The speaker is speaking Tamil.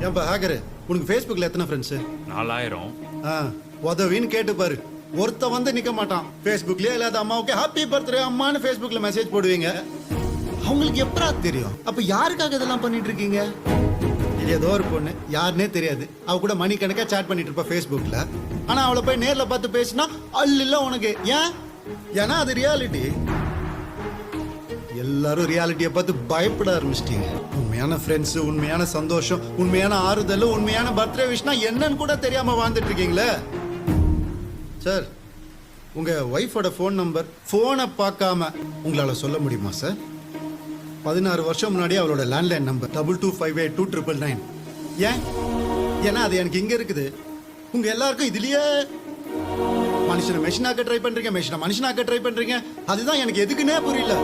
ஏன்பா ஹேக்கரு, உனக்கு ஃபேஸ்புக்கில் எத்தனை ஃப்ரெண்ட்ஸு? 4000. ஆ, உதவின்னு கேட்டு பாரு. ஒருத்த வந்து நிற்க மாட்டான். ஃபேஸ்புக்லேயே இல்லாத அம்மாவுக்கு ஹாப்பி பர்த்டே அம்மான்னு ஃபேஸ்புக்கில் மெசேஜ் போடுவீங்க. அவங்களுக்கு எப்படா தெரியும்? அப்போ யாருக்காக இதெல்லாம் பண்ணிட்டு இருக்கீங்க? ஏதோ ஒரு பொண்ணு, யாருன்னே தெரியாது, அவ கூட மணிக்கணக்காக சேட் பண்ணிட்டு இருப்பா ஃபேஸ்புக்கில். ஆனால் அவளை போய் நேரில் பார்த்து பேசினா அல்ல உனக்கு. ஏன்? ஏன்னா அது ரியாலிட்டி. எல்லாரும் ரியாலிட்டியை பார்த்து பயப்பட ஆரம்பிச்சிட்டீங்க. உண்மையான ஃப்ரெண்ட்ஸ், உண்மையான சந்தோஷம், உண்மையான ஆறுதல், உண்மையான பர்த்டே விஷனா என்னன்னு கூட தெரியாம வாழ்ந்துட்டு இருக்கீங்களே. சார், உங்க ஒய்ஃபோட ஃபோன் நம்பர் ஃபோனை பார்க்காம உங்களால சொல்ல முடியுமா சார்? 16 வருஷம் முன்னாடி அவளோட லேண்ட்லைன் நம்பர் 22582999. ஏன்? ஏன்னா அது எனக்கு இங்க இருக்குது. உங்க எல்லாருக்கும் இதுலயே மனுஷனை மெஷினாக்க ட்ரை பண்றீங்க, மெஷினை மனுஷனாக்க ட்ரை பண்றீங்க. அதுதான் எனக்கு எதுக்குன்னே புரியல.